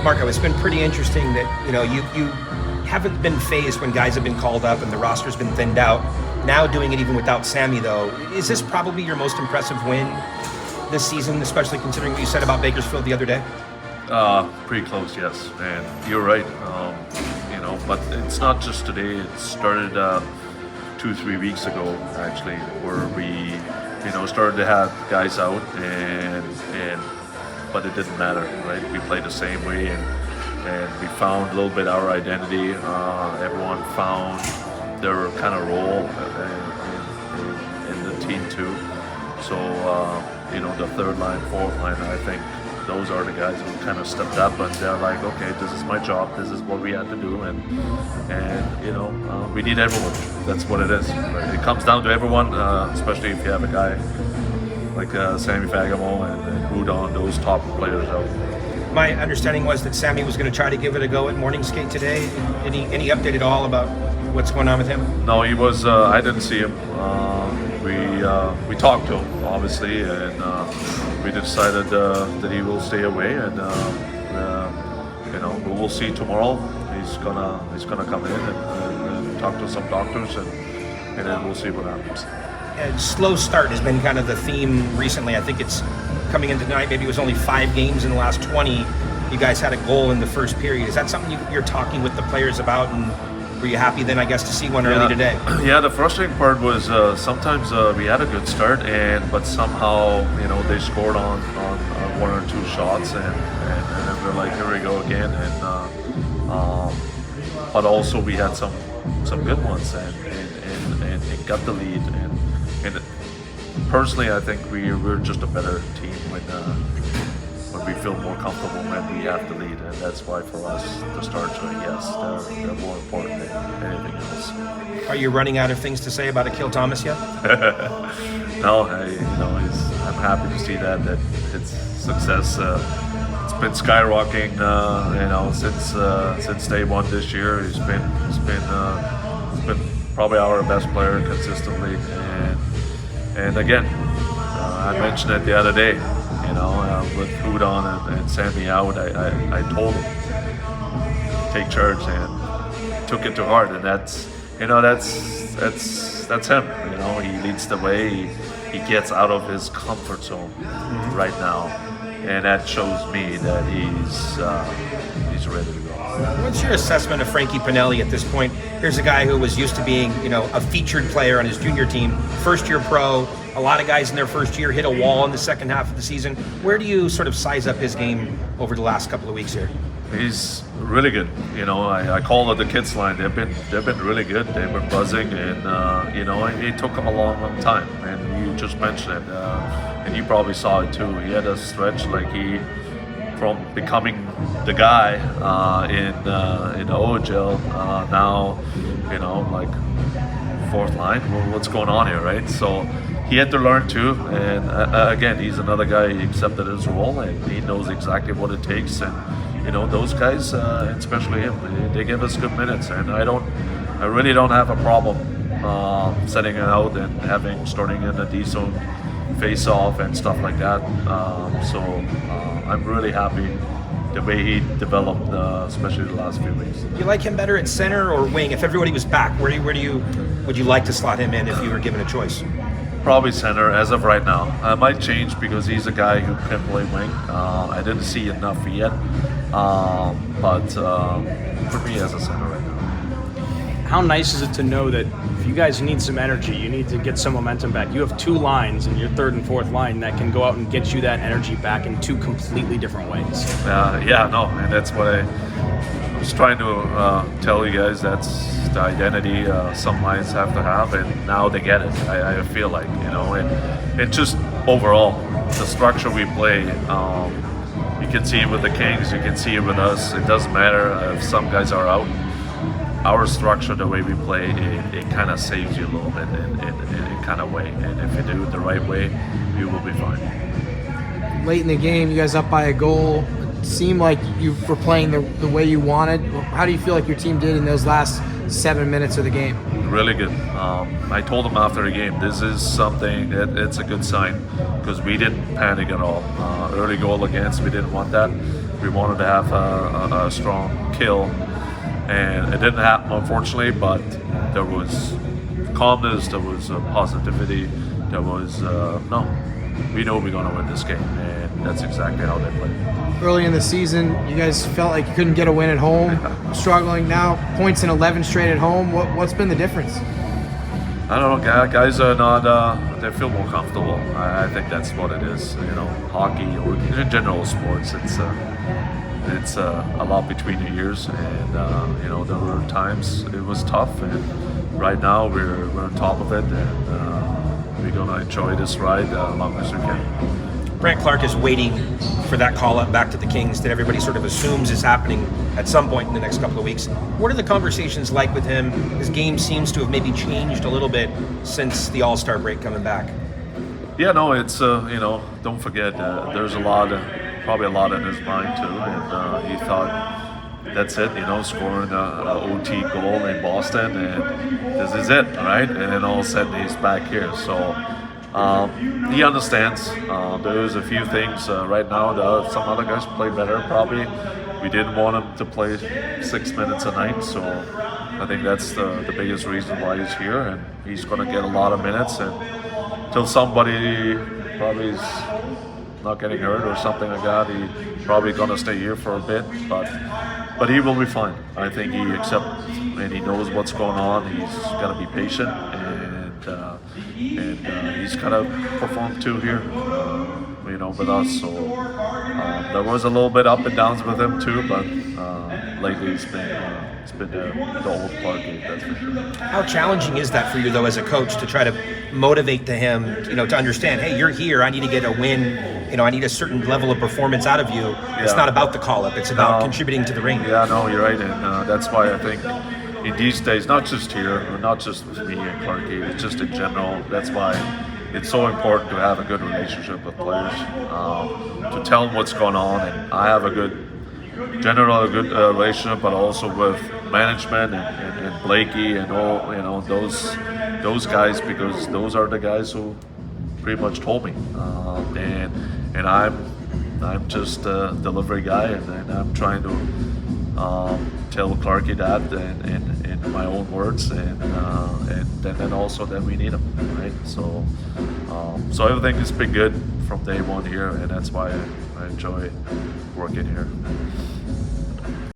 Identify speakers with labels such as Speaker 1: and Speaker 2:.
Speaker 1: Marco, it's been pretty interesting that, you haven't been phased when guys have been called up and the roster's been thinned out. Now doing it even without Sammy, though, is this probably your most impressive win this season, especially considering what you said about Bakersfield the other day?
Speaker 2: Pretty close, yes. And you're right. But it's not just today. It started 2-3 weeks ago, actually, where we, started to have guys out, but it didn't matter, right? We played the same way, and we found a little bit our identity. Everyone found their kind of role in the team too. So, the third line, fourth line, I think those are the guys who kind of stepped up, and they're like, okay, this is my job, this is what we had to do, and we need everyone. That's what it is. Right? It comes down to everyone, especially if you have a guy like Sammy Fagamo and Hudon, those top players out.
Speaker 1: My understanding was that Sammy was going to try to give it a go at morning skate today. Any update at all about what's going on with him?
Speaker 2: No, he was. I didn't see him. We talked to him, obviously, and we decided that he will stay away, and we'll see tomorrow. He's gonna come in and talk to some doctors, and then we'll see what happens.
Speaker 1: Slow start has been kind of the theme recently. I think it's coming in tonight. Maybe it was only 5 games in the last 20. You guys had a goal in the first period. Is that something you're talking with the players about? And were you happy then, I guess, to see one early today?
Speaker 2: Yeah, the frustrating part was sometimes we had a good start, but somehow they scored on 1 or 2 shots, and then we're like, here we go again. But also we had some good ones, and got the lead. And personally, I think we're just a better team when we feel more comfortable when we have the lead, and that's why for us the starts are they're more important than anything else.
Speaker 1: Are you running out of things to say about Akil Thomas yet?
Speaker 2: No, I'm happy to see that it's success. It's been skyrocketing, since day one this year. He's been probably our best player consistently, and again, I mentioned it the other day. With Hudon and Sammy out, I told him take charge, and took it to heart, and that's him. He leads the way. He gets out of his comfort zone right now, and that shows me that he's ready to go.
Speaker 1: What's your assessment of Frankie Pinelli at this point? Here's a guy who was used to being, a featured player on his junior team, first-year pro. A lot of guys in their first year hit a wall in the second half of the season. Where do you sort of size up his game over the last couple of weeks here?
Speaker 2: He's really good. I call it the kids line. They've been really good. They've been buzzing, and it took him a long time. And you just mentioned it, and you probably saw it too. He had a stretch from becoming the guy in the OHL, now like fourth line. Well, what's going on here, right? So he had to learn too, and again, he's another guy. He accepted his role, and he knows exactly what it takes. And those guys, especially him, they give us good minutes, and I really don't have a problem setting it out and starting in the D zone face-off and stuff like that. So I'm really happy the way he developed, especially the last few weeks.
Speaker 1: You like him better at center or wing? If everybody was back, would you like to slot him in if you were given a choice?
Speaker 2: Probably center as of right now. I might change because he's a guy who can play wing. I didn't see enough yet, but for me as a center right now.
Speaker 3: How nice is it to know that if you guys need some energy, you need to get some momentum back, you have 2 lines in your third and fourth line that can go out and get you that energy back in 2 completely different ways?
Speaker 2: And that's what I was trying to tell you guys. That's the identity some lines have to have, and now they get it. I feel like, and just overall, the structure we play, you can see it with the Kings, you can see it with us. It doesn't matter if some guys are out. Our structure, the way we play, it kind of saves you a little bit in a kind of way. And if you do it the right way, you will be fine.
Speaker 4: Late in the game, you guys up by a goal. It seemed like you were playing the way you wanted. How do you feel like your team did in those last 7 minutes of the game?
Speaker 2: Really good. I told them after the game, this is something, it's a good sign, because we didn't panic at all. Early goal against, we didn't want that. we wanted to have a strong kill, and it didn't happen, unfortunately. But there was calmness, there was positivity, there was no. We know we're going to win this game, and that's exactly how they played.
Speaker 4: Early in the season, you guys felt like you couldn't get a win at home, struggling now. Points in 11 straight at home. What's been the difference?
Speaker 2: I don't know, guys are not, they feel more comfortable. I think that's what it is. You know, hockey or in general sports, it's a lot between the years, and you know, there were times it was tough, and right now we're on top of it, and we're gonna enjoy this ride as long as we can.
Speaker 1: Brant Clark is waiting for that call up back to the Kings that everybody sort of assumes is happening at some point in the next couple of weeks. What are the conversations like with him? His game seems to have maybe changed a little bit since the All-Star break coming back.
Speaker 2: Yeah, no, it's you know, don't forget there's probably a lot in his mind too, and he thought that's it, you know, scoring a OT goal in Boston, and this is it, right? And then all of a sudden he's back here, so. He understands. There's a few things right now that some other guys play better probably. We didn't want him to play 6 minutes a night, so I think that's the biggest reason why he's here, and he's going to get a lot of minutes, and until somebody probably is not getting hurt or something like that, he's probably going to stay here for a bit, but he will be fine. I think he accepts and he knows what's going on. He's got to be patient, and he's got to perform too here, you know, with us. So there was a little bit up and downs with him too, but lately it's been the old Clarky, that's for sure.
Speaker 1: How challenging is that for you though, as a coach, to try to motivate him, you know, to understand, hey, you're here, I need to get a win, you know, I need a certain level of performance out of you. Yeah. It's not about the call up, it's about contributing to the ring.
Speaker 2: Yeah, no, you're right, and that's why I think in these days, not just here, or not just with me and Clarky, it's just in general. That's why it's so important to have a good relationship with players, to tell them what's going on. And I have a good relationship, but also with management and Blakey and all, you know, those guys, because those are the guys who pretty much told me, and I'm just a delivery guy, and I'm trying to tell Clarky that in my own words, and then also that we need him, right? So everything has been good from day one here, and that's why I enjoy working here.